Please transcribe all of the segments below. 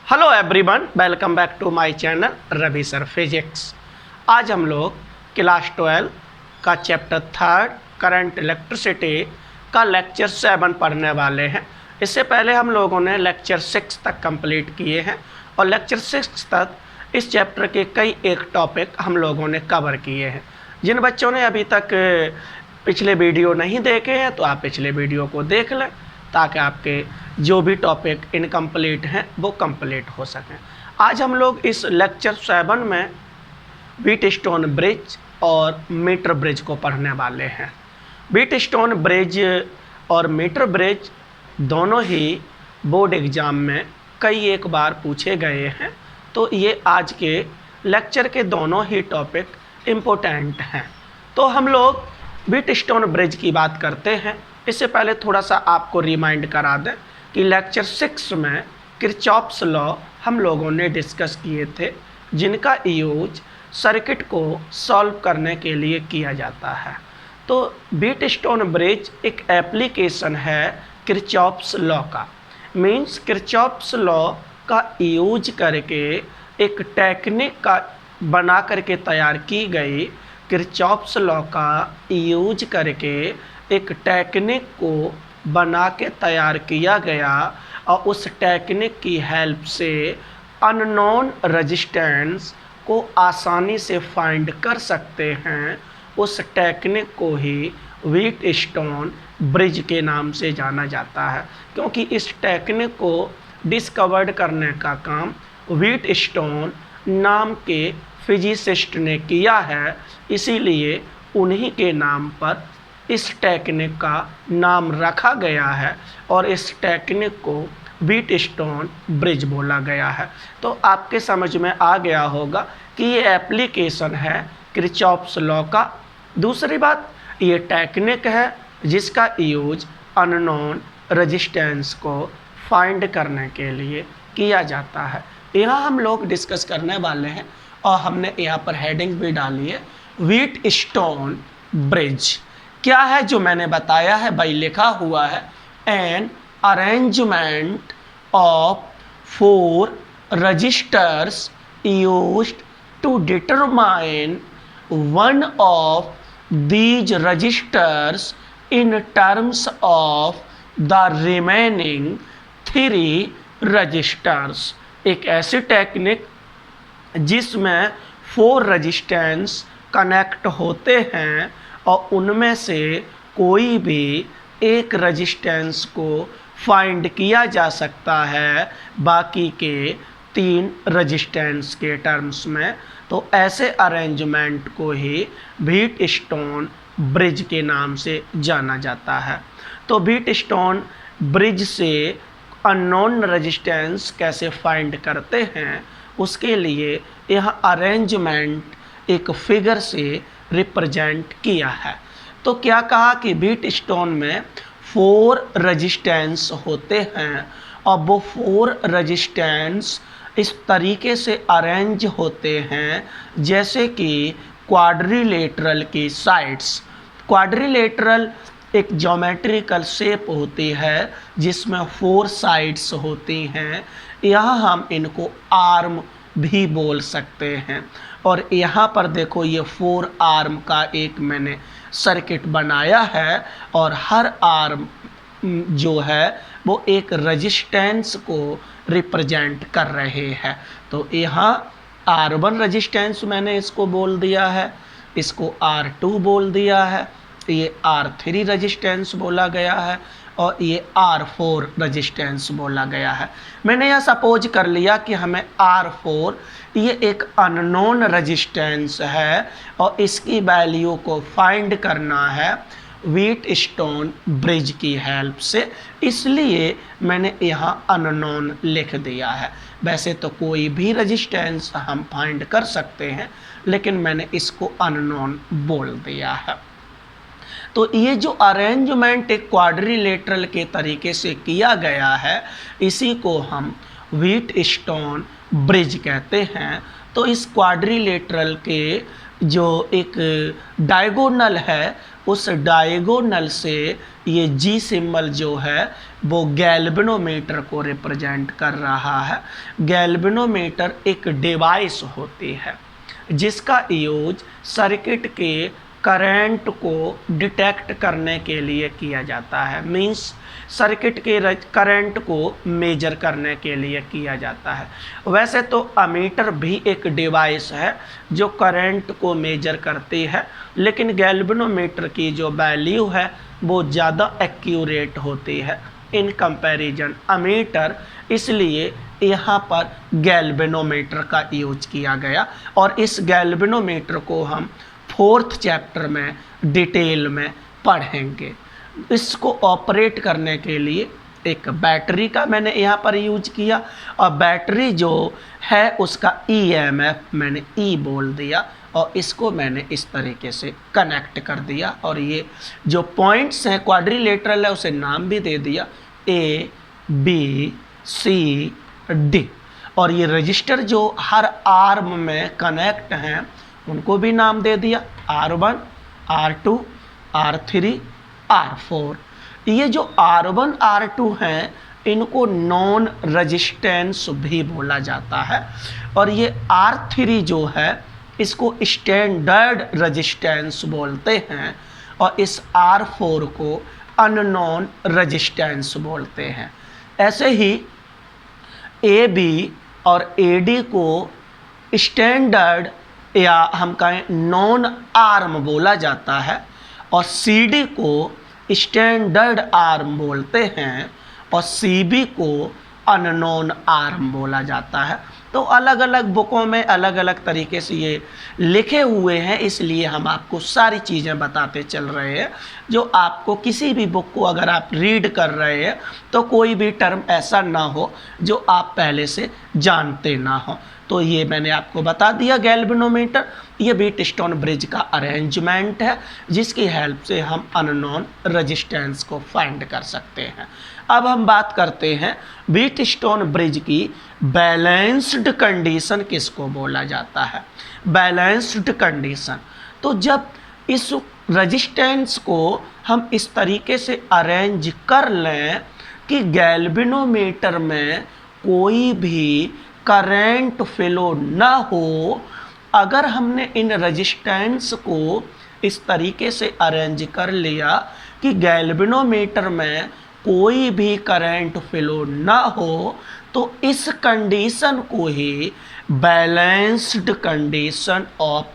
Hello everyone, welcome back to my channel Ravi sir physics. आज हम लोग क्लास 12 का चैप्टर 3 करंट इलेक्ट्रिसिटी का लेक्चर 7 पढ़ने वाले हैं। इससे पहले हम लोगों ने लेक्चर 6 तक कंप्लीट किए हैं और लेक्चर 6 तक इस चैप्टर के कई एक टॉपिक हम लोगों ने कवर किए हैं। जिन बच्चों ने अभी तक पिछले वीडियो नहीं देखे हैं तो आप पिछले वीडियो को देख लें ताकि आपके जो भी टॉपिक इनकम्प्लीट हैं वो कंप्लीट हो सकें। आज हम लोग इस लेक्चर 7 में व्हीटस्टोन ब्रिज और मीटर ब्रिज को पढ़ने वाले हैं। व्हीटस्टोन ब्रिज और मीटर ब्रिज दोनों ही बोर्ड एग्ज़ाम में कई एक बार पूछे गए हैं, तो ये आज के लेक्चर के दोनों ही टॉपिक इम्पोर्टेंट हैं। तो हम लोग व्हीटस्टोन ब्रिज की बात करते हैं। इससे पहले थोड़ा सा आपको रिमाइंड करा दें कि लेक्चर 6 में किरचॉफ्स लॉ हम लोगों ने डिस्कस किए थे, जिनका यूज सर्किट को सॉल्व करने के लिए किया जाता है। तो व्हीटस्टोन ब्रिज एक एप्लीकेशन है किरचॉफ्स लॉ का। मींस किरचॉफ्स लॉ का यूज करके एक टेक्निक का बना करके तैयार की गई, किरचॉफ्स लॉ का यूज करके एक टेक्निक को बना के तैयार किया गया और उस टेक्निक की हेल्प से अननोन रेजिस्टेंस को आसानी से फाइंड कर सकते हैं। उस टेक्निक को ही व्हीटस्टोन ब्रिज के नाम से जाना जाता है, क्योंकि इस टेक्निक को डिस्कवर्ड करने का काम व्हीटस्टोन नाम के फिजिसिस्ट ने किया है। इसीलिए उन्हीं के नाम पर इस टेक्निक का नाम रखा गया है और इस टेक्निक को व्हीटस्टोन ब्रिज बोला गया है। तो आपके समझ में आ गया होगा कि ये एप्लीकेशन है किरचॉफ्स लॉ का। दूसरी बात, ये टेक्निक है जिसका यूज अननोन रेजिस्टेंस को फाइंड करने के लिए किया जाता है। यहाँ हम लोग डिस्कस करने वाले हैं और हमने यहाँ पर हेडिंग भी डाली है, व्हीटस्टोन ब्रिज क्या है। जो मैंने बताया है भाई, लिखा हुआ है an arrangement of 4 resistors used to determine one of these resistors in terms of the remaining 3 resistors. एक ऐसी टेक्निक जिसमें 4 रजिस्टेंस कनेक्ट होते हैं और उनमें से कोई भी एक रेजिस्टेंस को फाइंड किया जा सकता है बाकी के 3 रेजिस्टेंस के टर्म्स में। तो ऐसे अरेंजमेंट को ही व्हीटस्टोन ब्रिज के नाम से जाना जाता है। तो व्हीटस्टोन ब्रिज से अननोन रेजिस्टेंस कैसे फाइंड करते हैं, उसके लिए यह अरेंजमेंट एक फिगर से रिप्रेजेंट किया है। तो क्या कहा कि व्हीटस्टोन में 4 रेजिस्टेंस होते हैं और वो 4 रेजिस्टेंस इस तरीके से अरेंज होते हैं जैसे कि क्वाड्रिलेटरल की साइड्स। क्वाड्रिलेटरल एक ज्योमेट्रिकल शेप होती है जिसमें 4 साइड्स होती हैं। यहाँ हम इनको आर्म भी बोल सकते हैं। और यहाँ पर देखो, ये 4 आर्म का एक मैंने सर्किट बनाया है और हर आर्म जो है वो एक रेजिस्टेंस को रिप्रेजेंट कर रहे हैं। तो यहाँ R1 रेजिस्टेंस मैंने इसको बोल दिया है, इसको R2 बोल दिया है, ये R3 रेजिस्टेंस बोला गया है और ये R4 रेजिस्टेंस बोला गया है। मैंने यह सपोज कर लिया कि हमें R4 ये एक अननोन रेजिस्टेंस है और इसकी वैल्यू को फाइंड करना है व्हीटस्टोन ब्रिज की हेल्प से, इसलिए मैंने यहाँ अननोन लिख दिया है। वैसे तो कोई भी रेजिस्टेंस हम फाइंड कर सकते हैं, लेकिन मैंने इसको अननोन बोल दिया है। तो ये जो अरेंजमेंट एक क्वाड्रिलेटरल के तरीके से किया गया है, इसी को हम व्हीटस्टोन ब्रिज कहते हैं। तो इस क्वाड्रिलेटरल के जो एक डायगोनल है, उस डायगोनल से ये जी सिंबल जो है वो गैल्वेनोमीटर को रिप्रेजेंट कर रहा है। गैल्वेनोमीटर एक डिवाइस होती है जिसका यूज सर्किट के करंट को डिटेक्ट करने के लिए किया जाता है। मींस सर्किट के करंट को मेजर करने के लिए किया जाता है। वैसे तो अमीटर भी एक डिवाइस है जो करंट को मेजर करती है, लेकिन गैल्वेनोमीटर की जो वैल्यू है वो ज़्यादा एक्यूरेट होती है इन कंपैरिजन अमीटर, इसलिए यहाँ पर गैल्वेनोमीटर का यूज किया गया। और इस गैल्वेनोमीटर को हम 4th चैप्टर में डिटेल में पढ़ेंगे। इसको ऑपरेट करने के लिए एक बैटरी का मैंने यहाँ पर यूज किया, और बैटरी जो है उसका EMF मैंने E बोल दिया, और इसको मैंने इस तरीके से कनेक्ट कर दिया। और ये जो पॉइंट्स हैं क्वाड्रिलेटरल है, उसे नाम भी दे दिया A B C D। और ये रजिस्टर जो हर आर्म में कनेक्ट हैं उनको भी नाम दे दिया R1 R2 R3 R4। ये जो R1 R2 हैं इनको नॉन रजिस्टेंस भी बोला जाता है, और ये R3 जो है इसको स्टैंडर्ड रजिस्टेंस बोलते हैं, और इस R4 को अननोन रजिस्टेंस बोलते हैं। ऐसे ही AB और AD को स्टैंडर्ड या हम कहें नॉन आर्म बोला जाता है, और CD को स्टैंडर्ड आर्म बोलते हैं, और CB को अननोन आर्म बोला जाता है। तो अलग अलग बुकों में अलग अलग तरीके से ये लिखे हुए हैं, इसलिए हम आपको सारी चीज़ें बताते चल रहे हैं। जो आपको किसी भी बुक को अगर आप रीड कर रहे हैं तो कोई भी टर्म ऐसा ना हो जो आप पहले से जानते ना हो। तो ये मैंने आपको बता दिया गैल्वेनोमीटर। ये व्हीटस्टोन ब्रिज का अरेंजमेंट है जिसकी हेल्प से हम अननोन रेजिस्टेंस को फाइंड कर सकते हैं। अब हम बात करते हैं व्हीटस्टोन ब्रिज की बैलेंस्ड कंडीशन किसको बोला जाता है। बैलेंस्ड कंडीशन, तो जब इस रेजिस्टेंस को हम इस तरीके से अरेंज कर लें कि गैल्वेनोमीटर में कोई भी करंट फ्लो ना हो, अगर हमने इन रेजिस्टेंस को इस तरीके से अरेंज कर लिया कि गैल्वेनोमीटर में कोई भी करंट फ्लो ना हो, तो इस कंडीशन को ही balanced condition of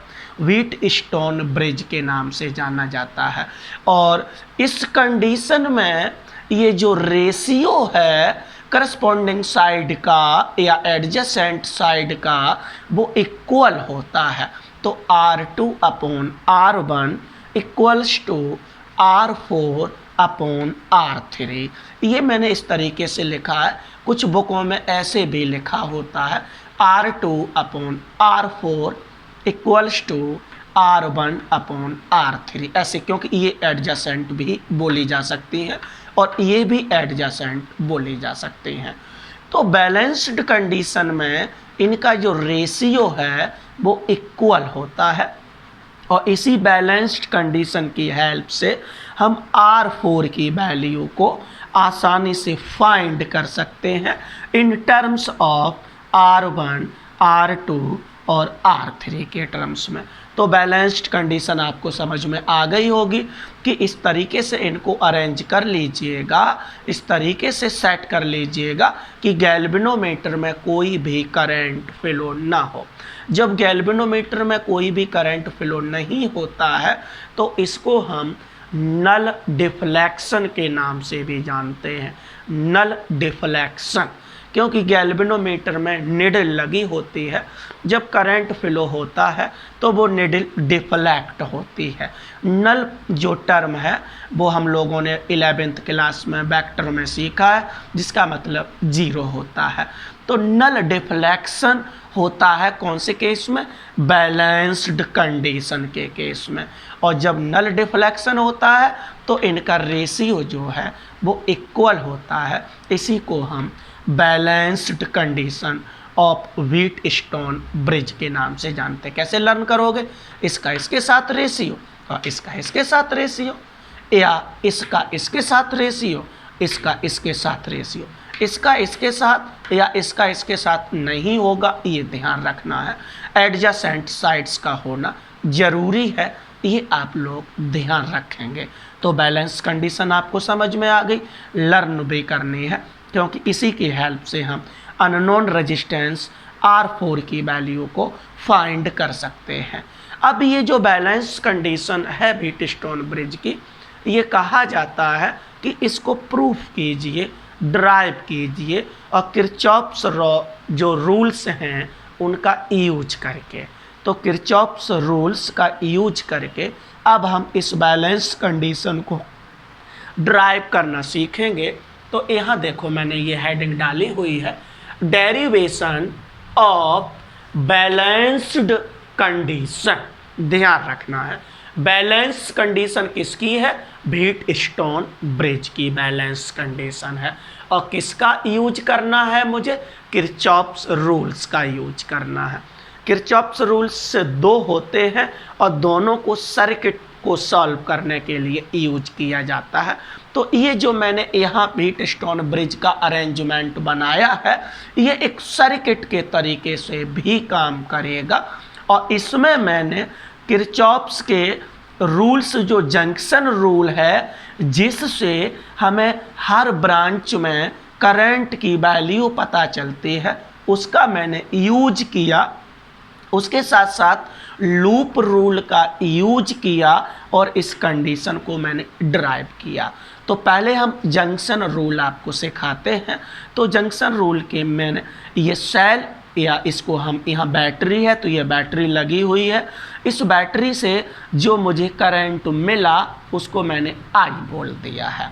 Wheatstone bridge के नाम से जाना जाता है। और इस कंडीशन में ये जो रेशियो है करस्पॉन्डिंग साइड का या एडजेसेंट साइड का वो इक्वल होता है। तो R2/R1 इक्वल्स टू R4/R3। ये मैंने इस तरीके से लिखा है, कुछ बुकों में ऐसे भी लिखा होता है R2/R4 इक्वल्स टू R1/R3 ऐसे, क्योंकि ये एडजेसेंट भी बोली जा सकती हैं और ये भी एडजेसेंट बोली जा सकती हैं। तो बैलेंस्ड कंडीशन में इनका जो रेशियो है वो इक्वल होता है, और इसी बैलेंस्ड कंडीशन की हेल्प से हम R4 की वैल्यू को आसानी से फाइंड कर सकते हैं इन टर्म्स ऑफ R1 R2 और R3 के टर्म्स में। तो बैलेंस्ड कंडीशन आपको समझ में आ गई होगी कि इस तरीके से इनको अरेंज कर लीजिएगा, इस तरीके से सेट कर लीजिएगा कि गैल्वेनोमीटर में कोई भी करंट फ्लो ना हो। जब गैल्वेनोमीटर में कोई भी करंट फ्लो नहीं होता है तो इसको हम नल डिफ्लेक्शन के नाम से भी जानते हैं। नल डिफ्लेक्शन, क्योंकि गैल्वेनोमीटर में निडल लगी होती है, जब करंट फ्लो होता है तो वो निडल डिफ्लेक्ट होती है। नल जो टर्म है वो हम लोगों ने 11th क्लास में वेक्टर में सीखा है, जिसका मतलब 0 होता है। तो नल डिफ्लेक्शन होता है कौन से केस में? बैलेंस्ड कंडीशन के केस में। और जब नल डिफ्लेक्शन होता है तो इनका रेशियो जो है वो इक्वल होता है। इसी को हम balanced condition of wheat stone bridge के नाम से जानते हैं। कैसे लर्न करोगे? इसका इसके साथ रेशियो और इसका इसके साथ रेशियो, या इसका इसके साथ रेशियो, इसका इसके साथ रेशियो, इसका इसके साथ या इसका इसके साथ नहीं होगा, ये ध्यान रखना है। एडजेसेंट साइड्स का होना जरूरी है, ये आप लोग ध्यान रखेंगे। तो बैलेंस कंडीशन आपको समझ में आ गई, लर्न भी करनी है, क्योंकि इसी की हेल्प से हम अननोन रेजिस्टेंस R4 की वैल्यू को फाइंड कर सकते हैं। अब ये जो बैलेंस कंडीशन है व्हीटस्टोन ब्रिज की, ये कहा जाता है कि इसको प्रूफ कीजिए, ड्राइव कीजिए और किरचॉफ्स जो रूल्स हैं उनका यूज करके। तो किरचॉफ्स रूल्स का यूज करके अब हम इस बैलेंस कंडीशन को ड्राइव करना सीखेंगे। तो यहाँ देखो मैंने ये हेडिंग डाली हुई है, डेरिवेशन ऑफ बैलेंस्ड कंडीशन। ध्यान रखना है, बैलेंस कंडीशन किसकी है? व्हीटस्टोन ब्रिज की बैलेंस कंडीशन है। और किसका यूज करना है? मुझे किरचॉफ्स रूल्स का यूज करना है। किरचॉफ्स रूल्स से दो होते हैं और दोनों को सर्किट को सॉल्व करने के लिए यूज किया जाता है। तो ये जो मैंने यहाँ व्हीटस्टोन ब्रिज का अरेंजमेंट बनाया है, ये एक सर्किट के तरीके से भी काम करेगा। और इसमें मैंने किरचॉफ्स के रूल्स, जो जंक्शन रूल है जिससे हमें हर ब्रांच में करंट की वैल्यू पता चलती है, उसका मैंने यूज किया। उसके साथ साथ लूप रूल का यूज किया और इस कंडीशन को मैंने ड्राइव किया। तो पहले हम जंक्शन रूल आपको सिखाते हैं। तो जंक्शन रूल के मैंने ये सेल, या इसको हम यहाँ बैटरी है तो ये बैटरी लगी हुई है, इस बैटरी से जो मुझे करंट मिला उसको मैंने आई बोल दिया है।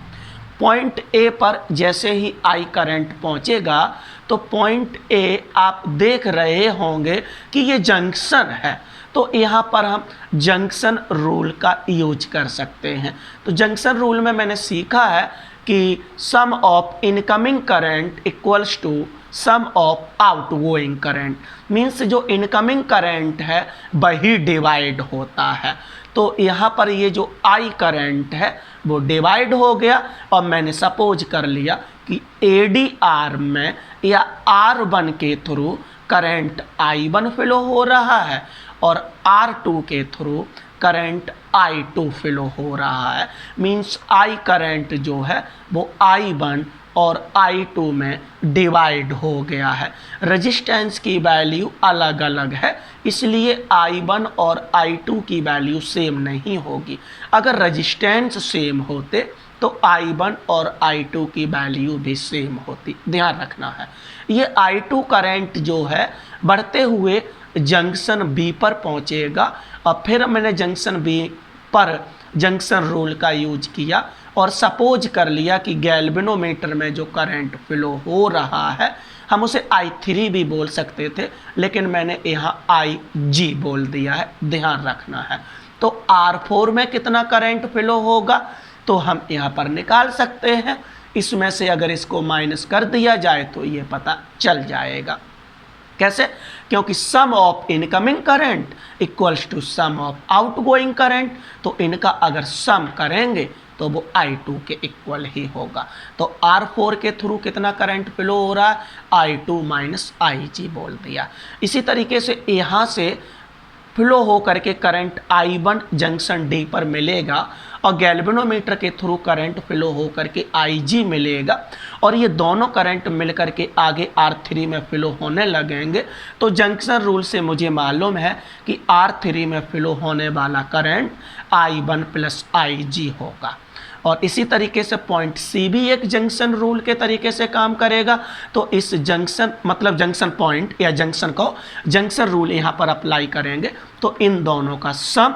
पॉइंट ए पर जैसे ही आई करंट पहुँचेगा तो पॉइंट ए आप देख रहे होंगे कि ये जंक्शन है, तो यहाँ पर हम जंक्शन रूल का यूज कर सकते हैं। तो जंक्शन रूल में मैंने सीखा है कि sum of incoming current equals to sum of outgoing current, means जो इनकमिंग करंट है वही डिवाइड होता है। तो यहाँ पर ये जो आई करंट है वो डिवाइड हो गया और मैंने सपोज कर लिया कि ADR में या R1 के थ्रू करंट I1 फ्लो हो रहा है और R2 के थ्रू करंट I2 फ्लो हो रहा है। मीन्स I करंट जो है वो I1 और I2 में डिवाइड हो गया है। रेजिस्टेंस की वैल्यू अलग अलग है, इसलिए I1 और I2 की वैल्यू सेम नहीं होगी। अगर रेजिस्टेंस सेम होते तो I1 और I2 की वैल्यू भी सेम होती। ध्यान रखना है, ये I2 करंट जो है बढ़ते हुए जंक्शन B पर पहुंचेगा और फिर मैंने जंक्शन B पर जंक्शन रूल का यूज किया और सपोज कर लिया कि गैल्वेनोमीटर में जो करंट फ्लो हो रहा है, हम उसे I3 भी बोल सकते थे, लेकिन मैंने यहाँ IG बोल दिया है। ध्यान रखना है। तो R4 में कितना करंट फ्लो होगा तो हम यहाँ पर निकाल सकते हैं। इसमें से अगर इसको माइनस कर दिया जाए तो ये पता चल जाएगा। कैसे? क्योंकि sum of incoming current equals to sum of outgoing current, तो इनका अगर सम करेंगे तो वो I2 के इक्वल ही होगा। तो R4 के थ्रू कितना करंट फ्लो हो रहा है? I2 माइनस IG बोल दिया। इसी तरीके से यहाँ से फ्लो हो करके करंट I1 जंक्शन D पर मिलेगा और गैल्वेनोमीटर के थ्रू करंट फ्लो हो करके IG मिलेगा और ये दोनों करंट मिल करके आगे R3 में फ्लो होने लगेंगे। तो जंक्शन रूल से मुझे मालूम है कि R3 में फ्लो होने वाला करंट I1 प्लस IG होगा। और इसी तरीके से पॉइंट C भी एक जंक्शन रूल के तरीके से काम करेगा। तो इस जंक्शन मतलब जंक्शन पॉइंट या जंक्शन को जंक्शन रूल यहाँ पर अप्लाई करेंगे तो इन दोनों का सम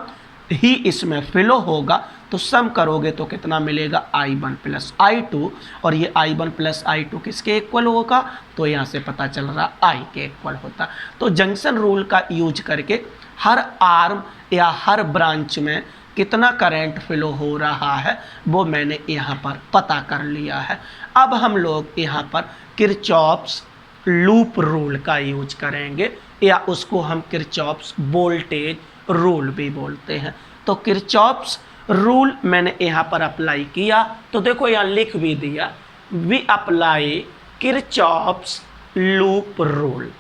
ही इसमें फ्लो होगा। तो सम करोगे तो कितना मिलेगा? I1 प्लस I2, और ये I1 प्लस I2 किसके इक्वल होगा? तो यहाँ से पता चल रहा I के इक्वल होता। तो जंक्शन रूल का यूज करके हर आर्म या हर ब्रांच में कितना करंट फ्लो हो रहा है वो मैंने यहाँ पर पता कर लिया है। अब हम लोग यहाँ पर किरचॉफ्स लूप रूल का यूज करेंगे, या उसको हम किरचॉफ्स वोल्टेज रूल भी बोलते हैं। तो किरचॉफ्स रूल मैंने यहाँ पर अप्लाई किया, तो देखो यहाँ लिख भी दिया, we apply Kirchhoff's loop rule.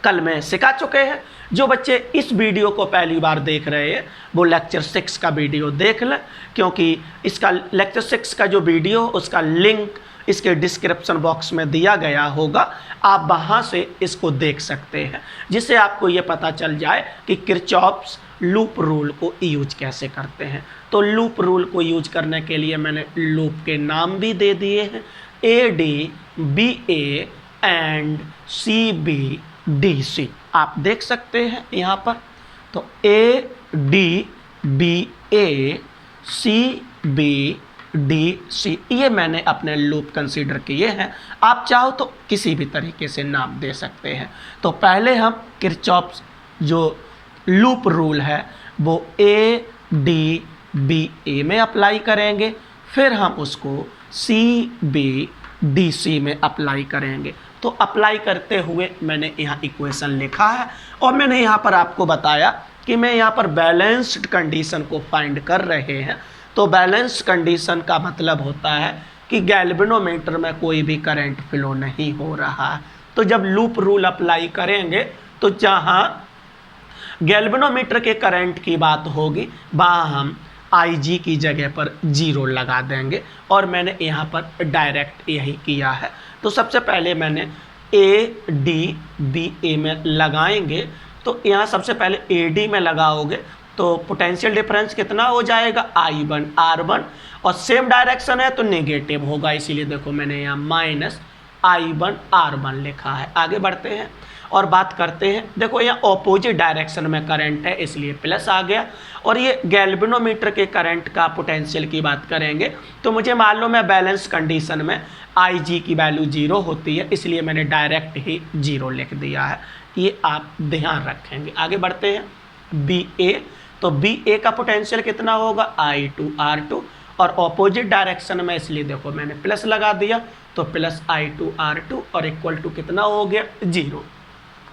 कल में सिखा चुके हैं। जो बच्चे इस वीडियो को पहली बार देख रहे हैं वो लेक्चर 6 का वीडियो देख लें, क्योंकि इसका लेक्चर 6 का जो वीडियो उसका लिंक इसके डिस्क्रिप्शन बॉक्स में दिया गया होगा, आप वहाँ से इसको देख सकते हैं, जिससे आपको ये पता चल जाए कि किरचॉफ्स लूप रूल को यूज कैसे करते हैं। तो लूप रूल को यूज करने के लिए मैंने लूप के नाम भी दे दिए हैं, AD, BA and CB, DC। आप देख सकते हैं यहाँ पर, तो AD, BA, CB, DC ये मैंने अपने लूप कंसीडर किए हैं। आप चाहो तो किसी भी तरीके से नाम दे सकते हैं। तो पहले हम किरचॉफ्स जो लूप रूल है वो AD, BA में अप्लाई करेंगे, फिर हम उसको CB, DC में अप्लाई करेंगे। तो अप्लाई करते हुए मैंने यहाँ इक्वेशन लिखा है, और मैंने यहाँ पर आपको बताया कि मैं यहाँ पर बैलेंस्ड कंडीशन को फाइंड कर रहे हैं। तो बैलेंस कंडीशन का मतलब होता है कि गैल्वेनोमीटर में कोई भी करंट फ्लो नहीं हो रहा है। तो जब लूप रूल अप्लाई करेंगे तो जहाँ गैल्वेनोमीटर के करंट की बात होगी वहाँ हम IG की जगह पर 0 लगा देंगे, और मैंने यहाँ पर डायरेक्ट यही किया है। तो सबसे पहले मैंने AD, BA में लगाएंगे। तो यहाँ सबसे पहले AD में लगाओगे तो पोटेंशियल डिफरेंस कितना हो जाएगा, I1 R1, और सेम डायरेक्शन है तो नेगेटिव होगा, इसीलिए देखो मैंने यहाँ माइनस I1 R1 लिखा है। आगे बढ़ते हैं और बात करते हैं। देखो यहाँ ऑपोजिट डायरेक्शन में करंट है इसलिए प्लस आ गया, और ये गैल्वेनोमीटर के करंट का पोटेंशियल की बात करेंगे तो मुझे मालूम है बैलेंस कंडीशन में IG की वैल्यू 0 होती है, इसलिए मैंने डायरेक्ट ही 0 लिख दिया है। ये आप ध्यान रखेंगे। आगे बढ़ते हैं BA। तो BA का पोटेंशियल कितना होगा, I2 R2, और ऑपोजिट डायरेक्शन में इसलिए देखो मैंने प्लस लगा दिया, तो प्लस I2 R2 और इक्वल टू कितना हो गया, 0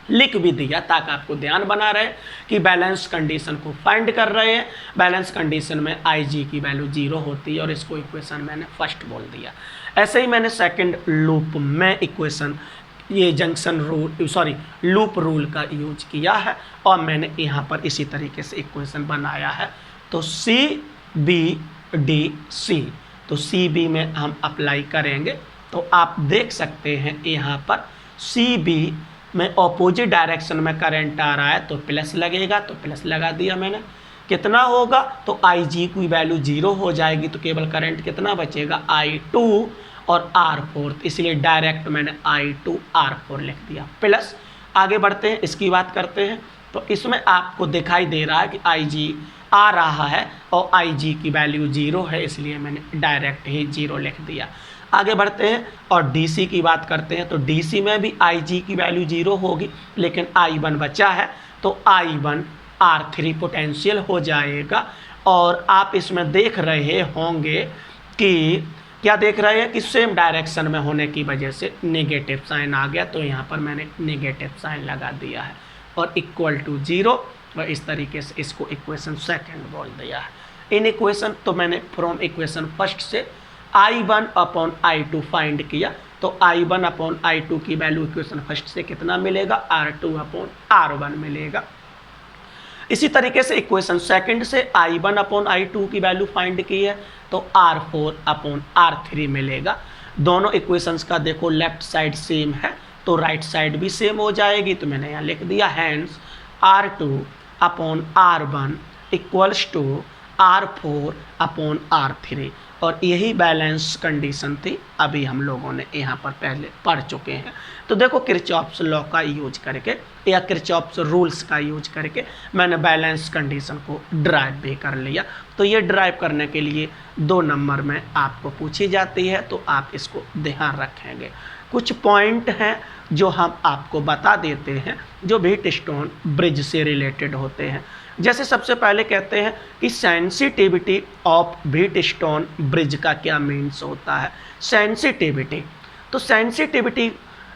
लिख भी दिया, ताकि आपको ध्यान बना रहे कि बैलेंस कंडीशन को फाइंड कर रहे हैं। बैलेंस कंडीशन में IG की वैल्यू 0 होती है, और इसको इक्वेशन मैंने फर्स्ट बोल दिया। ऐसे ही मैंने सेकंड लूप में इक्वेशन ये जंक्शन रूल लूप रूल का यूज किया है, और मैंने यहाँ पर इसी तरीके से इक्वेशन बनाया है। तो CBDC, तो CB में हम अप्लाई करेंगे। तो आप देख सकते हैं यहाँ पर CB में ऑपोजिट डायरेक्शन में करंट आ रहा है तो प्लस लगेगा, तो प्लस लगा दिया मैंने। कितना होगा, तो IG की वैल्यू 0 हो जाएगी, तो केवल करंट कितना बचेगा, I2 और R4, इसलिए डायरेक्ट मैंने I2 R4 लिख दिया प्लस। आगे बढ़ते हैं, इसकी बात करते हैं। तो इसमें आपको दिखाई दे रहा है कि IG आ रहा है और IG की वैल्यू 0 है, इसलिए मैंने डायरेक्ट ही 0 लिख दिया। आगे बढ़ते हैं और DC की बात करते हैं। तो DC में भी IG की वैल्यू 0 होगी, लेकिन I1 बचा है, तो I1 R3 पोटेंशियल हो जाएगा। और आप इसमें देख रहे होंगे कि क्या देख रहे हैं कि सेम डायरेक्शन में होने की वजह से नेगेटिव साइन आ गया, तो यहाँ पर मैंने नेगेटिव साइन लगा दिया है, और इक्वल टू 0, और इस तरीके से इसको इक्वेशन सेकंड बोल दिया है। इन इक्वेशन तो मैंने फ्रॉम इक्वेशन फर्स्ट से I1 अपॉन I2 फाइंड किया, तो I1 अपॉन I2 की वैल्यू इक्वेशन फर्स्ट से कितना मिलेगा, R2 अपॉन R1 मिलेगा। इसी तरीके से इक्वेशन सेकंड से I1 अपॉन I2 की वैल्यू फाइंड की है, तो R4 अपॉन R3 मिलेगा। दोनों इक्वेशंस का देखो लेफ्ट साइड सेम है, तो राइट साइड भी सेम हो जाएगी, तो मैंने यहाँ लिख दिया hence R2 upon R1 equals to R4 upon R3, और यही बैलेंस कंडीशन थी, अभी हम लोगों ने यहाँ पर पहले पढ़ चुके हैं। तो देखो किरचॉफ्स लॉ का यूज करके या किरचॉफ्स रूल्स का यूज करके मैंने बैलेंस कंडीशन को ड्राइव भी कर लिया। तो ये ड्राइव करने के लिए 2 नंबर में आपको पूछी जाती है, तो आप इसको ध्यान रखेंगे। कुछ पॉइंट हैं जो हम आपको बता देते हैं जो व्हीटस्टोन ब्रिज से रिलेटेड होते हैं। जैसे सबसे पहले कहते हैं कि सेंसिटिविटी ऑफ व्हीटस्टोन ब्रिज का क्या मीन्स होता है। सेंसिटिविटी, तो सेंसिटिविटी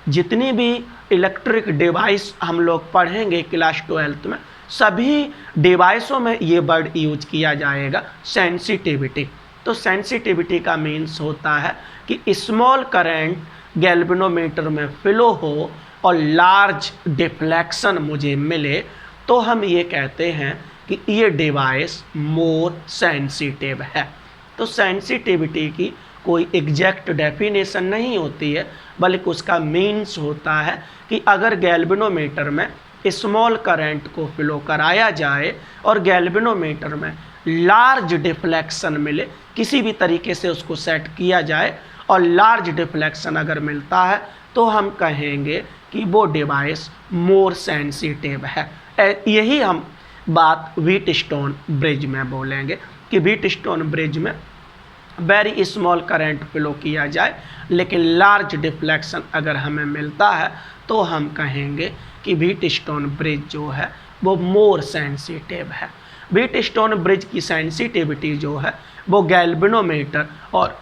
जितनी भी इलेक्ट्रिक डिवाइस हम लोग पढ़ेंगे क्लास 12th में, सभी डिवाइसों में ये वर्ड यूज किया जाएगा, सेंसिटिविटी। तो सेंसिटिविटी का मीन्स होता है कि स्मॉल करंट गैल्वेनोमीटर में फ्लो हो और लार्ज डिफ्लेक्शन मुझे मिले, तो हम ये कहते हैं कि ये डिवाइस मोर सेंसिटिव है। तो सेंसिटिविटी की कोई एग्जैक्ट डेफिनेशन नहीं होती है, बल्कि उसका मीन्स होता है कि अगर गैल्वेनोमीटर में स्मॉल करंट को फ्लो कराया जाए और गैल्वेनोमीटर में लार्ज डिफ्लेक्शन मिले, किसी भी तरीके से उसको सेट किया जाए और लार्ज डिफ्लेक्शन अगर मिलता है, तो हम कहेंगे कि वो डिवाइस मोर सेंसिटिव है। यही हम बात व्हीटस्टोन ब्रिज में बोलेंगे कि व्हीटस्टोन ब्रिज में वेरी स्मॉल करंट फ्लो किया जाए लेकिन लार्ज डिफ्लेक्शन अगर हमें मिलता है, तो हम कहेंगे कि व्हीटस्टोन ब्रिज जो है वो मोर सेंसिटिव है। व्हीटस्टोन ब्रिज की सेंसिटिविटी जो है वो गैल्वेनोमीटर और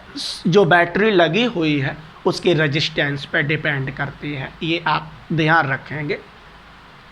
जो बैटरी लगी हुई है उसके रेजिस्टेंस पे डिपेंड करती है। ये आप ध्यान रखेंगे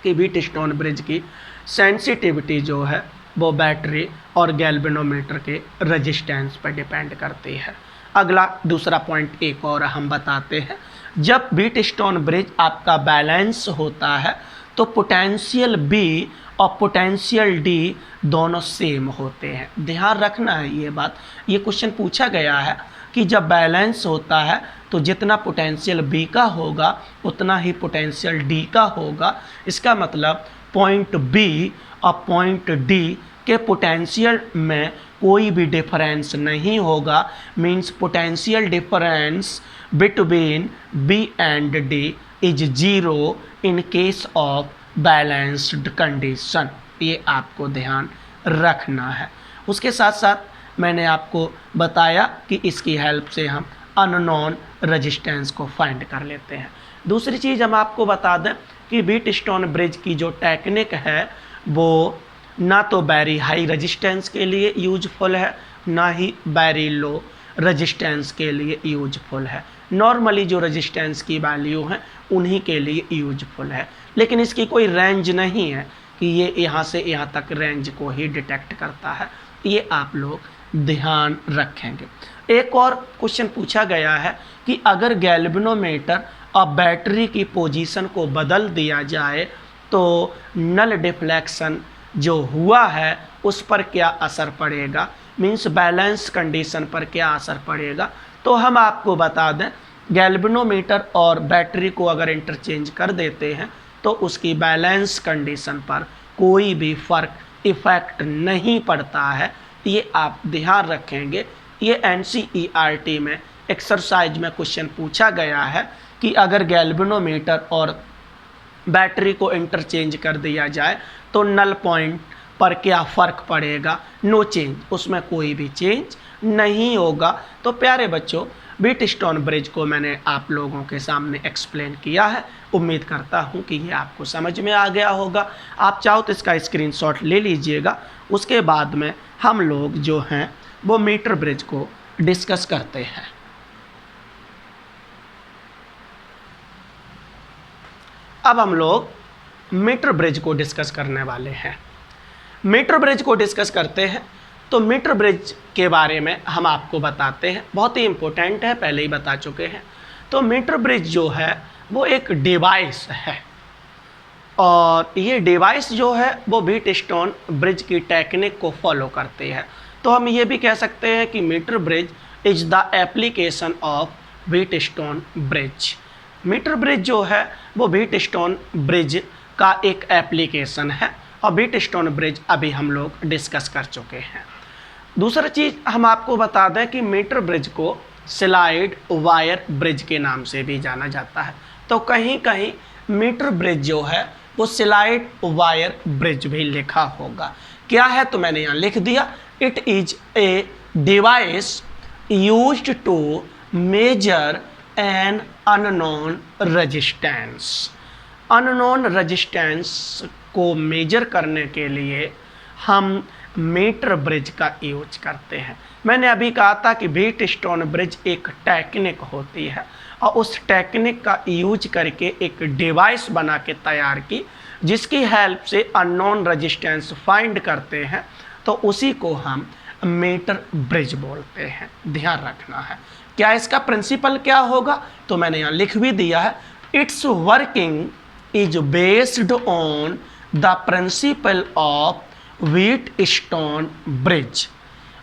कि व्हीटस्टोन ब्रिज की सेंसिटिविटी जो है वो बैटरी और गैल्वेनोमीटर के रेजिस्टेंस पर डिपेंड करती है। अगला दूसरा पॉइंट एक और हम बताते हैं, जब व्हीटस्टोन ब्रिज आपका बैलेंस होता है तो पोटेंशियल बी और पोटेंशियल डी दोनों सेम होते हैं। ध्यान रखना है ये बात, ये क्वेश्चन पूछा गया है कि जब बैलेंस होता है तो जितना पोटेंशियल बी का होगा उतना ही पोटेंशियल डी का होगा। इसका मतलब पॉइंट बी और पॉइंट डी के पोटेंशियल में कोई भी डिफरेंस नहीं होगा, means potential difference between B and D is zero in case of balanced condition. ये आपको ध्यान रखना है। उसके साथ साथ मैंने आपको बताया कि इसकी हेल्प से हम अननोन रेजिस्टेंस को फाइंड कर लेते हैं। दूसरी चीज़ हम आपको बता दें कि व्हीटस्टोन ब्रिज की जो टेक्निक है वो ना तो वेरी हाई रेजिस्टेंस के लिए यूजफुल है, ना ही वेरी लो रेजिस्टेंस के लिए यूजफुल है। नॉर्मली जो रेजिस्टेंस की वैल्यू है उन्हीं के लिए यूजफुल है, लेकिन इसकी कोई रेंज नहीं है कि ये यहाँ से यहाँ तक रेंज को ही डिटेक्ट करता है। ये आप लोग ध्यान रखेंगे। एक और क्वेश्चन पूछा गया है कि अगर गैल्वेनोमीटर और बैटरी की पोजीशन को बदल दिया जाए तो नल डिफ्लेक्शन जो हुआ है उस पर क्या असर पड़ेगा, मीन्स बैलेंस कंडीशन पर क्या असर पड़ेगा। तो हम आपको बता दें, गैल्वेनोमीटर और बैटरी को अगर इंटरचेंज कर देते हैं तो उसकी बैलेंस कंडीशन पर कोई भी फ़र्क इफ़ेक्ट नहीं पड़ता है। ये आप ध्यान रखेंगे। ये NCERT में एक्सरसाइज में क्वेश्चन पूछा गया है कि अगर गैल्वेनोमीटर और बैटरी को इंटरचेंज कर दिया जाए तो नल पॉइंट पर क्या फ़र्क पड़ेगा। नो चेंज, उसमें कोई भी चेंज नहीं होगा। तो प्यारे बच्चों, व्हीटस्टोन ब्रिज को मैंने आप लोगों के सामने एक्सप्लेन किया है। उम्मीद करता हूँ कि ये आपको समझ में आ गया होगा। आप चाहो तो इसका स्क्रीनशॉट ले लीजिएगा। उसके बाद में हम लोग जो हैं वो मीटर ब्रिज को डिस्कस करते हैं। अब हम लोग मीटर ब्रिज को डिस्कस करने वाले हैं। मीटर ब्रिज को डिस्कस करते हैं तो मीटर ब्रिज के बारे में हम आपको बताते हैं, बहुत ही इम्पोर्टेंट है, पहले ही बता चुके हैं। तो मीटर ब्रिज जो है वो एक डिवाइस है और ये डिवाइस जो है वो व्हीटस्टोन ब्रिज की टेक्निक को फॉलो करते हैं। तो हम ये भी कह सकते हैं कि metre bridge is the application of Wheatstone bridge. Metre bridge जो है वो व्हीटस्टोन ब्रिज का एक एप्लीकेशन है और व्हीटस्टोन ब्रिज अभी हम लोग डिस्कस कर चुके हैं। दूसरा चीज़ हम आपको बता दें कि मीटर ब्रिज को स्लाइड वायर ब्रिज के नाम से भी जाना जाता है। तो कहीं कहीं मीटर ब्रिज जो है वो स्लाइड वायर ब्रिज भी लिखा होगा। क्या है तो मैंने यहाँ लिख दिया, it is a device used to measure an unknown resistance. Unknown resistance को मेजर करने के लिए हम मीटर ब्रिज का यूज करते हैं। मैंने अभी कहा था कि व्हीटस्टोन ब्रिज एक टेक्निक होती है और उस टेक्निक का यूज करके एक डिवाइस बना के तैयार की, जिसकी हेल्प से अननोन रेजिस्टेंस फाइंड करते हैं, तो उसी को हम मीटर ब्रिज बोलते हैं। ध्यान रखना है क्या इसका प्रिंसिपल क्या होगा, तो मैंने यहाँ लिख भी दिया है। It's working is based on the principle of Wheatstone bridge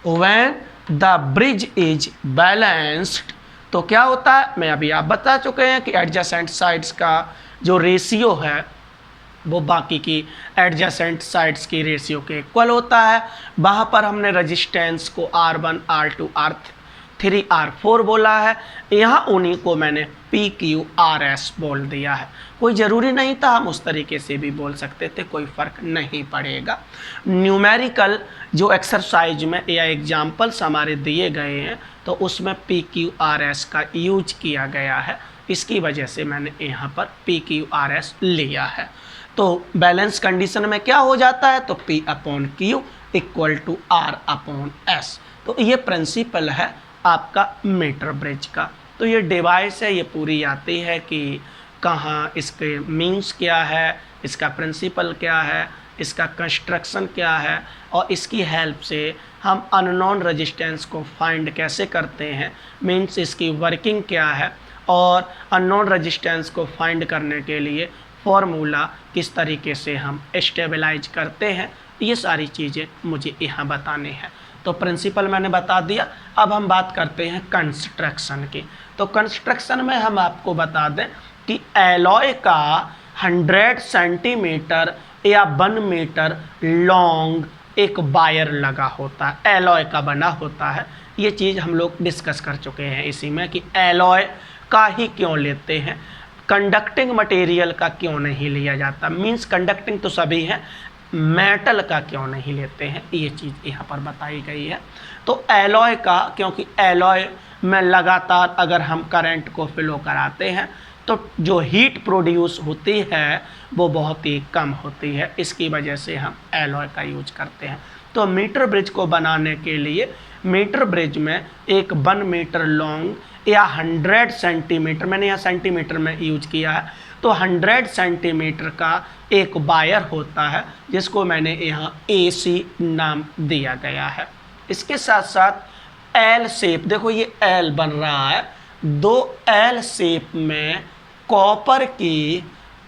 when the bridge is balanced. तो क्या होता है, मैं अभी आप बता चुके हैं कि एडजेसेंट साइड्स का जो रेशियो है वो बाकी की एडजेसेंट साइड्स की रेशियो के इक्वल होता है। वहाँ पर हमने रेजिस्टेंस को R1, R2, R3, R4 बोला है, यहाँ उन्हीं को मैंने PQRS बोल दिया है। कोई ज़रूरी नहीं था, हम उस तरीके से भी बोल सकते थे, कोई फ़र्क नहीं पड़ेगा। न्यूमेरिकल जो एक्सरसाइज में या एग्जाम्पल्स हमारे दिए गए हैं तो उसमें PQRS का यूज किया गया है, इसकी वजह से मैंने यहाँ पर PQRS लिया है। तो बैलेंस कंडीशन में क्या हो जाता है, तो P/Q इक्वल टू R/S। तो ये प्रिंसिपल है आपका मीटर ब्रिज का। तो ये डिवाइस है, ये पूरी आती है कि कहाँ इसके मीन्स क्या है, इसका प्रिंसिपल क्या है, इसका कंस्ट्रक्शन क्या है, और इसकी हेल्प से हम अननोन रेजिस्टेंस को फाइंड कैसे करते हैं, मीन्स इसकी वर्किंग क्या है, और अननोन रेजिस्टेंस को फाइंड करने के लिए फॉर्मूला किस तरीके से हम स्टेबलाइज करते हैं, ये सारी चीज़ें मुझे यहाँ बतानी है। तो प्रिंसिपल मैंने बता दिया। अब हम बात करते हैं कंस्ट्रक्शन की। तो कंस्ट्रक्शन में हम आपको बता दें कि एलॉय का 100 सेंटीमीटर या 1 मीटर लॉन्ग एक वायर लगा होता है, एलॉय का बना होता है। ये चीज़ हम लोग डिस्कस कर चुके हैं इसी में कि एलॉय का ही क्यों लेते हैं, कंडक्टिंग मटेरियल का क्यों नहीं लिया जाता, मींस कंडक्टिंग तो सभी हैं, मेटल का क्यों नहीं लेते हैं, ये चीज़ यहाँ पर बताई गई है। तो एलॉय का, क्योंकि एलॉय में लगातार अगर हम करंट को फ्लो कराते हैं तो जो हीट प्रोड्यूस होती है वो बहुत ही कम होती है, इसकी वजह से हम एलॉय का यूज करते हैं। तो मीटर ब्रिज को बनाने के लिए मीटर ब्रिज में एक 1 मीटर लॉन्ग या 100 सेंटीमीटर, मैंने यहाँ सेंटीमीटर में यूज किया है, तो 100 सेंटीमीटर का एक वायर होता है जिसको मैंने यहाँ AC नाम दिया गया है। इसके साथ साथ एल शेप, देखो ये एल बन रहा है, 2 एल शेप में कॉपर की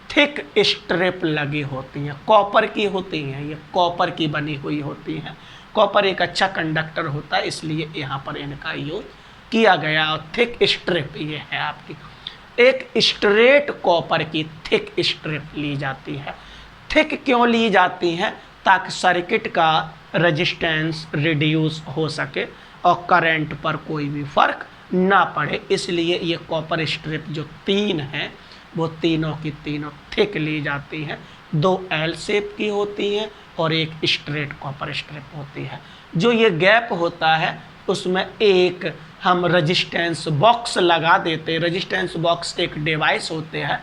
थिक स्ट्रिप लगी होती हैं, कॉपर की होती हैं, ये कॉपर की बनी हुई होती हैं। कॉपर एक अच्छा कंडक्टर होता है, इसलिए यहाँ पर इनका यूज किया गया। और थिक स्ट्रिप ये है आपकी, एक स्ट्रेट कॉपर की थिक स्ट्रिप ली जाती है। थिक क्यों ली जाती हैं, ताकि सर्किट का रेजिस्टेंस रिड्यूस हो सके और करंट पर कोई भी फर्क ना पड़े, इसलिए ये कॉपर स्ट्रिप जो 3 हैं वो तीनों की तीनों थिक ली जाती हैं। 2 एल शेप की होती हैं और एक स्ट्रेट कॉपर स्ट्रिप होती है। जो ये गैप होता है उसमें एक हम रेजिस्टेंस बॉक्स लगा देते हैं। रेजिस्टेंस बॉक्स एक डिवाइस होते हैं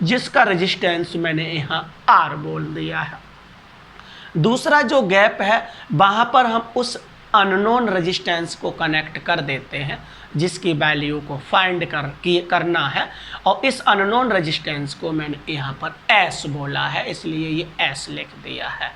जिसका रेजिस्टेंस मैंने यहाँ R बोल दिया है। दूसरा जो गैप है वहाँ पर हम उस अननोन रेजिस्टेंस को कनेक्ट कर देते हैं जिसकी वैल्यू को फाइंड करना है, और इस अननोन रेजिस्टेंस को मैंने यहाँ पर S बोला है, इसलिए ये S लिख दिया है।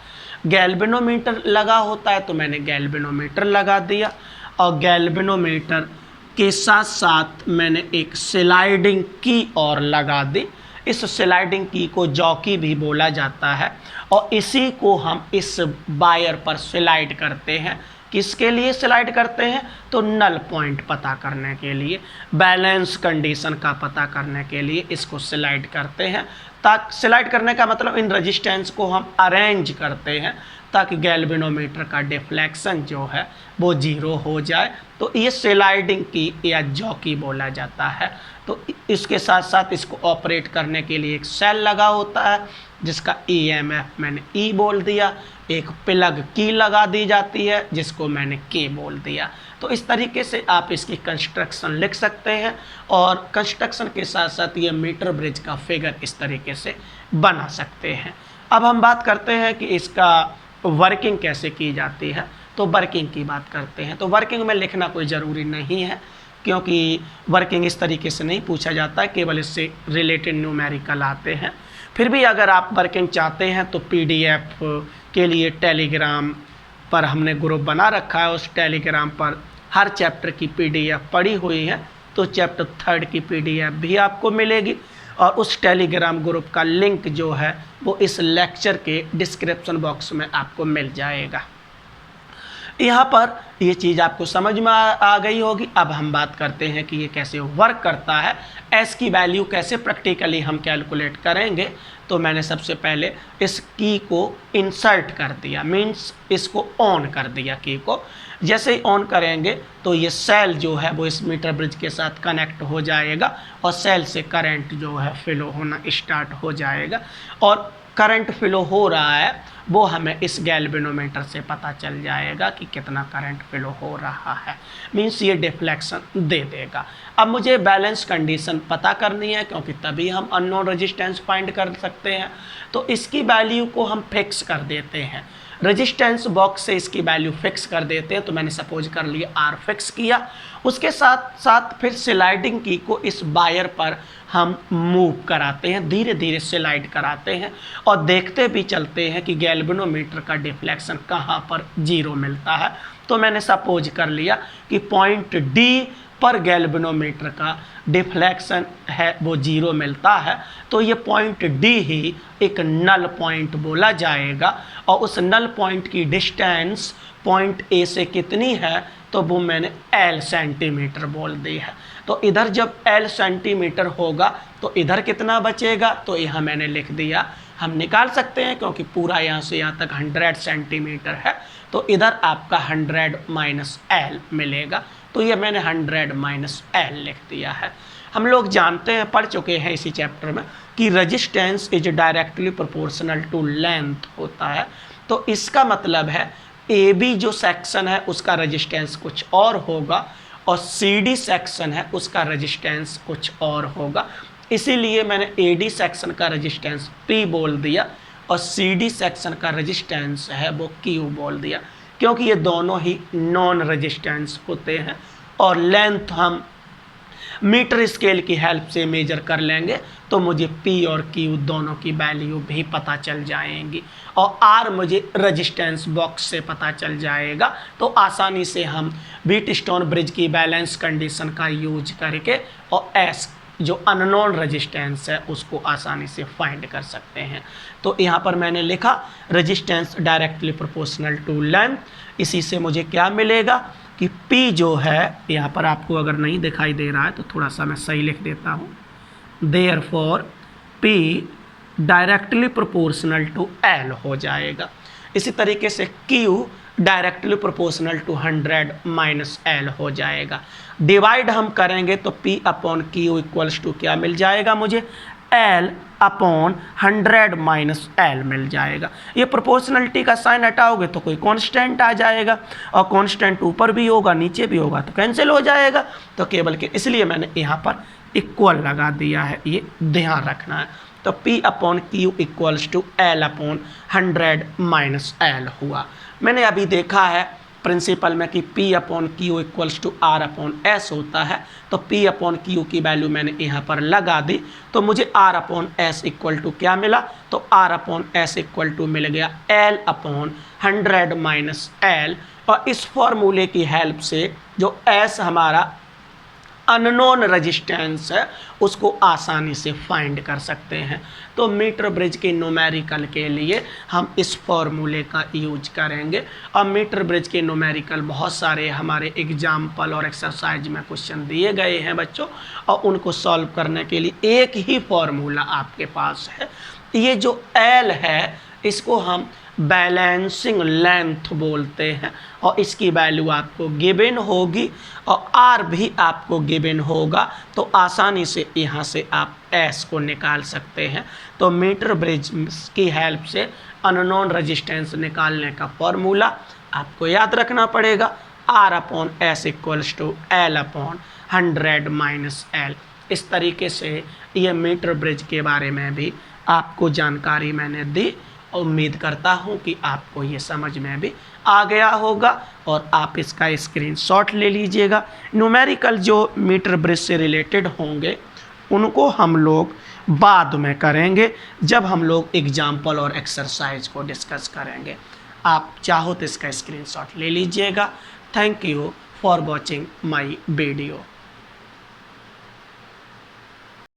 गैल्वेनोमीटर लगा होता है तो मैंने गैल्वेनोमीटर लगा दिया, और गैल्वेनोमीटर के साथ साथ मैंने एक स्लाइडिंग की और लगा दी। इस स्लाइडिंग की को जॉकी भी बोला जाता है, और इसी को हम इस वायर पर स्लाइड करते हैं। किसके लिए स्लाइड करते हैं, तो नल पॉइंट पता करने के लिए, बैलेंस कंडीशन का पता करने के लिए इसको स्लाइड करते हैं। ताकि स्लाइड करने का मतलब इन रेजिस्टेंस को हम अरेंज करते हैं ताकि गैल्वेनोमीटर का डिफ्लेक्शन जो है वो 0 हो जाए। तो ये स्लाइडिंग की या जॉकी बोला जाता है। तो इसके साथ साथ इसको ऑपरेट करने के लिए एक सेल लगा होता है जिसका EMF मैंने E बोल दिया, एक प्लग की लगा दी जाती है जिसको मैंने K बोल दिया। तो इस तरीके से आप इसकी कंस्ट्रक्शन लिख सकते हैं, और कंस्ट्रक्शन के साथ साथ ये मीटर ब्रिज का फिगर इस तरीके से बना सकते हैं। अब हम बात करते हैं कि इसका वर्किंग कैसे की जाती है। तो वर्किंग की बात करते हैं, तो वर्किंग में लिखना कोई ज़रूरी नहीं है, क्योंकि वर्किंग इस तरीके से नहीं पूछा जाता है, केवल इससे रिलेटेड न्यूमेरिकल आते हैं। फिर भी अगर आप वर्किंग चाहते हैं तो PDF के लिए टेलीग्राम पर हमने ग्रुप बना रखा है, उस टेलीग्राम पर हर चैप्टर की PDF पड़ी हुई है, तो चैप्टर 3 की PDF भी आपको मिलेगी और उस टेलीग्राम ग्रुप का लिंक जो है वो इस लेक्चर के डिस्क्रिप्शन बॉक्स में आपको मिल जाएगा। यहाँ पर ये चीज़ आपको समझ में आ गई होगी। अब हम बात करते हैं कि ये कैसे वर्क करता है, एस की वैल्यू कैसे प्रैक्टिकली हम कैलकुलेट करेंगे। तो मैंने सबसे पहले इस की को इंसर्ट कर दिया, मीन्स इसको ऑन कर दिया की को। जैसे ही ऑन करेंगे तो ये सेल जो है वो इस मीटर ब्रिज के साथ कनेक्ट हो जाएगा और सेल से करंट जो है फ्लो होना स्टार्ट हो जाएगा। और करंट फ्लो हो रहा है वो हमें इस गैल्वेनोमीटर से पता चल जाएगा कि कितना करंट फ्लो हो रहा है, मीन्स ये डिफ्लेक्शन दे देगा। अब मुझे बैलेंस कंडीशन पता करनी है, क्योंकि तभी हम अननोन रेजिस्टेंस फाइंड कर सकते हैं। तो इसकी वैल्यू को हम फिक्स कर देते हैं, रेजिस्टेंस बॉक्स से इसकी वैल्यू फिक्स कर देते हैं। तो मैंने सपोज कर लिया R फिक्स किया, उसके साथ साथ फिर स्लाइडिंग की को इस वायर पर हम मूव कराते हैं, धीरे धीरे स्लाइड कराते हैं और देखते भी चलते हैं कि गैल्वेनोमीटर का डिफ्लेक्शन कहाँ पर 0 मिलता है। तो मैंने सपोज कर लिया कि पॉइंट D पर गैल्वेनोमीटर का डिफ्लेक्शन है वो 0 मिलता है। तो ये पॉइंट D ही एक नल पॉइंट बोला जाएगा और उस नल पॉइंट की डिस्टेंस पॉइंट A से कितनी है, तो वो मैंने L सेंटीमीटर बोल दी है। तो इधर जब L सेंटीमीटर होगा तो इधर कितना बचेगा, तो यहाँ मैंने लिख दिया, हम निकाल सकते हैं क्योंकि पूरा यहाँ से यहाँ तक 100 सेंटीमीटर है। तो इधर आपका 100 माइनस L मिलेगा। तो ये मैंने 100 माइनस L लिख दिया है। हम लोग जानते हैं, पढ़ चुके हैं इसी चैप्टर में कि resistance is directly proportional to length होता है। तो इसका मतलब है AB जो सेक्शन है उसका रेजिस्टेंस कुछ और होगा और CD सेक्शन है उसका रेजिस्टेंस कुछ और होगा। इसीलिए मैंने AD सेक्शन का रेजिस्टेंस P बोल दिया और CD सेक्शन का रेजिस्टेंस है वो Q बोल दिया, क्योंकि ये दोनों ही नॉन रेजिस्टेंस होते हैं और लेंथ हम मीटर स्केल की हेल्प से मेजर कर लेंगे तो मुझे P और Q दोनों की वैल्यू भी पता चल जाएंगी और R मुझे रेजिस्टेंस बॉक्स से पता चल जाएगा। तो आसानी से हम व्हीटस्टोन ब्रिज की बैलेंस कंडीशन का यूज करके और S जो अननोन रेजिस्टेंस है उसको आसानी से फाइंड कर सकते हैं। तो यहाँ पर मैंने लिखा resistance directly proportional to length. इसी से मुझे क्या मिलेगा कि P जो है, यहाँ पर आपको अगर नहीं दिखाई दे रहा है तो थोड़ा सा मैं सही लिख देता हूँ, therefore P directly proportional to L हो जाएगा। इसी तरीके से Q directly proportional to 100 minus L हो जाएगा। डिवाइड हम करेंगे तो P upon Q equals to क्या मिल जाएगा मुझे, L अपॉन 100 माइनस L मिल जाएगा। ये प्रोपोर्शनलिटी का साइन हटाओगे तो कोई कांस्टेंट आ जाएगा और कांस्टेंट ऊपर भी होगा नीचे भी होगा तो कैंसिल हो जाएगा। तो केवल के इसलिए मैंने यहाँ पर इक्वल लगा दिया है, ये ध्यान रखना है। तो P upon Q equals to L upon 100 minus L हुआ। मैंने अभी देखा है प्रिंसिपल में कि P upon Q equals to R upon S होता है। तो P अपॉन Q की वैल्यू मैंने यहाँ पर लगा दी तो मुझे R upon S equal to क्या मिला, तो R upon S equal to मिल गया L अपॉन 100 माइनस L। और इस फॉर्मूले की हेल्प से जो S हमारा अननोन रेजिस्टेंस है उसको आसानी से फाइंड कर सकते हैं। तो मीटर ब्रिज के न्यूमेरिकल के लिए हम इस फॉर्मूले का यूज करेंगे। और मीटर ब्रिज के न्यूमेरिकल बहुत सारे हमारे एग्जाम्पल और एक्सरसाइज में क्वेश्चन दिए गए हैं बच्चों, और उनको सॉल्व करने के लिए एक ही फॉर्मूला आपके पास है। ये जो L है इसको हम बैलेंसिंग लेंथ बोलते हैं और इसकी वैल्यू आपको गिवन होगी और R भी आपको गिवन होगा। तो आसानी से यहाँ से आप S को निकाल सकते हैं। तो मीटर ब्रिज की हेल्प से अननोन रेजिस्टेंस निकालने का फॉर्मूला आपको याद रखना पड़ेगा, R upon S equals to L upon 100 minus L। इस तरीके से ये मीटर ब्रिज के बारे में भी आपको जानकारी मैंने दी उम्मीद करता हूँ कि आपको ये समझ में भी आ गया होगा और आप इसका स्क्रीनशॉट ले लीजिएगा। न्यूमेरिकल जो मीटर ब्रिज से रिलेटेड होंगे उनको हम लोग बाद में करेंगे, जब हम लोग एग्जाम्पल और एक्सरसाइज को डिस्कस करेंगे। आप चाहो तो इसका स्क्रीनशॉट ले लीजिएगा। Thank you for watching my video.